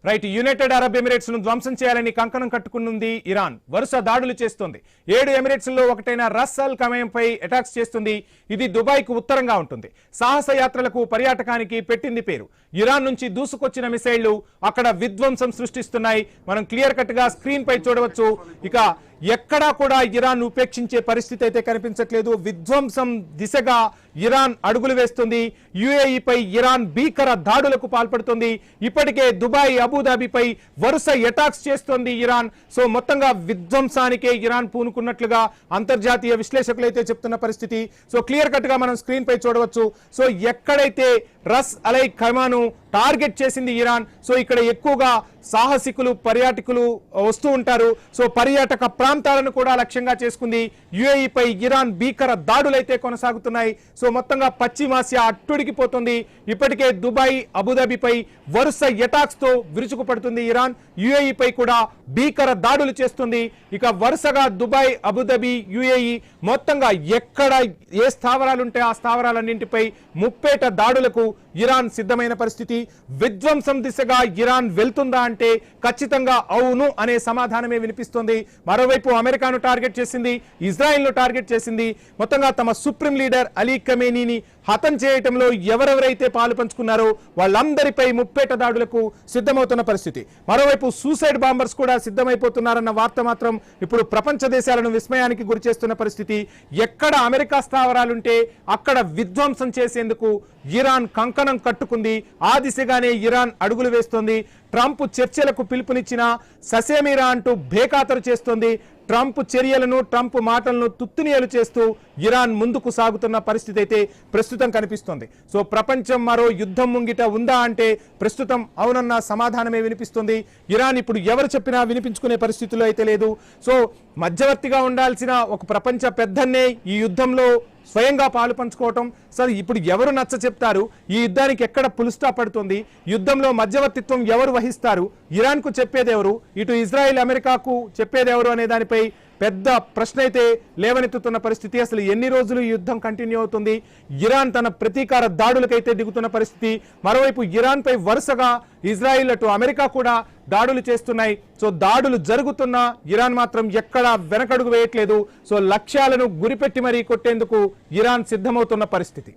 Right, United Arab Emirates ను ధ్వంసం చేయాలని కంకణం కట్టుకున్నది ఇరాన్. వరుస దాడులు చేస్తోంది. 7 ఎమిరేట్స్ లో ఒకటైన రస్ అల్ ఖమైమ్ పై అటాక్స్ చేస్తుంది. ఇది దుబాయ్ కు ఉత్తరంగా ఉంటుంది. సాహస యాత్రలకు పర్యాటకానికి పెట్టింది పేరు. ఇరాన్ నుంచి దూసుకొచ్చిన మిసైళ్లు అక్కడ విధ్వంసం సృష్టిస్తున్నాయి. మనం క్లియర్ కట్ గా స్క్రీన్ పై చూడవచ్చు. ఇక ఎక్కడా కూడా ఇరాన్ ఉపేక్షించే పరిస్థితి అయితే కనిపించట్లేదు. విధ్వంసం దిశగా ఇరాన్ అడుగులు వేస్తుంది. యుఏఈపై ఇరాన్ భీకర దాడులకు పాల్పడుతుంది. ఇప్పటికే దుబాయ్, అబుదాబిపై వరుస అటాక్స్ చేస్తోంది ఇరాన్. సో మొత్తంగా విధ్వంసానికే ఇరాన్ పూనుకున్నట్లుగా అంతర్జాతీయ విశ్లేషకులు అయితే చెప్తున్న పరిస్థితి. సో క్లియర్ కట్ గా మనం స్క్రీన్ పై చూడవచ్చు. సో ఎక్కడైతే రస్ అలై ఖైమాను టార్గెట్ చేసింది ఇరాన్, సో ఇక్కడ ఎక్కువగా సాహసికులు, పర్యాటకులు వస్తూ ఉంటారు. సో పర్యాటక ప్రాంతాలను కూడా లక్ష్యంగా చేసుకుంది. యుఏఈపై ఇరాన్ భీకర దాడులైతే కొనసాగుతున్నాయి. సో మొత్తంగా పశ్చిమాసియా అట్టుడికిపోతుంది. ఇప్పటికే దుబాయ్, అబుదాబిపై వరుస అటాక్స్ తో విరుచుకుపడుతుంది ఇరాన్. యుఏఈపై కూడా భీకర దాడులు చేస్తుంది. ఇక వరుసగా దుబాయ్, అబుదాబి, యుఏఈ మొత్తంగా ఎక్కడ ఏ స్థావరాలుంటే ఆ స్థావరాలన్నింటిపై ముప్పేట దాడులకు ఇరాన్ సిద్ధమైన పరిస్థితి. విధ్వంసం దిశగా ఇరాన్ వెళ్తుందా అంటే ఖచ్చితంగా అవును అనే సమాధానమే వినిపిస్తుంది. మరోవైపు అమెరికాను టార్గెట్ చేసింది, ఇజ్రాయెల్ ను టార్గెట్ చేసింది. మొత్తంగా తమ సుప్రీం లీడర్ అలీ ఖమేనీని హతం చేయటంలో ఎవరెవరైతే పాలు పంచుకున్నారో వాళ్ళందరిపై ముప్పేట దాడులకు సిద్ధమవుతున్న పరిస్థితి. మరోవైపు సూసైడ్ బాంబర్స్ కూడా సిద్ధమైపోతున్నారన్న వార్త మాత్రం ఇప్పుడు ప్రపంచ దేశాలను విస్మయానికి గురి చేస్తున్న పరిస్థితి. ఎక్కడ అమెరికా స్థావరాలుంటే అక్కడ విధ్వంసం చేసేందుకు ఇరాన్ కంకణం కట్టుకుంది. ఆ దిశగానే ఇరాన్ అడుగులు వేస్తోంది. ట్రంప్ చర్చలకు పిలుపునిచ్చిన ససేమిరా అంటూ బేఖాతరు చేస్తోంది. ట్రంప్ చర్యలను, ట్రంప్ మాటలను తుత్తునియలు చేస్తూ ఇరాన్ ముందుకు సాగుతున్న పరిస్థితి అయితే ప్రస్తుతం కనిపిస్తోంది. సో ప్రపంచం మరో యుద్ధం ముంగిట ఉందా అంటే ప్రస్తుతం అవునన్న సమాధానమే వినిపిస్తుంది. ఇరాన్ ఇప్పుడు ఎవరు చెప్పినా వినిపించుకునే పరిస్థితుల్లో అయితే లేదు. సో మధ్యవర్తిగా ఉండాల్సిన ఒక ప్రపంచ పెద్దన్నే ఈ యుద్ధంలో స్వయంగా పాలు పంచుకోవటం. సరే, ఇప్పుడు ఎవరు నచ్చ చెప్తారు? ఈ యుద్ధానికి ఎక్కడ పులుస్టా పడుతుంది? యుద్ధంలో మధ్యవర్తిత్వం ఎవరు వహిస్తారు? ఇరాన్ కు చెప్పేదెవరు? ఇటు ఇజ్రాయెల్, అమెరికాకు చెప్పేదెవరు అనే దానిపై పెద్ద ప్రశ్న అయితే లేవనెత్తుతున్న పరిస్థితి. అసలు ఎన్ని రోజులు ఈ యుద్ధం కంటిన్యూ అవుతుంది? ఇరాన్ తన ప్రతీకార దాడులకైతే దిగుతున్న పరిస్థితి. మరోవైపు ఇరాన్ పై వరుసగా ఇజ్రాయిల్, అటు అమెరికా కూడా దాడులు చేస్తున్నాయి. సో దాడులు జరుగుతున్నా ఇరాన్ మాత్రం ఎక్కడా వెనకడుగు వేయట్లేదు. సో లక్ష్యాలను గురిపెట్టి మరీ కొట్టేందుకు ఇరాన్ సిద్ధమవుతున్న పరిస్థితి.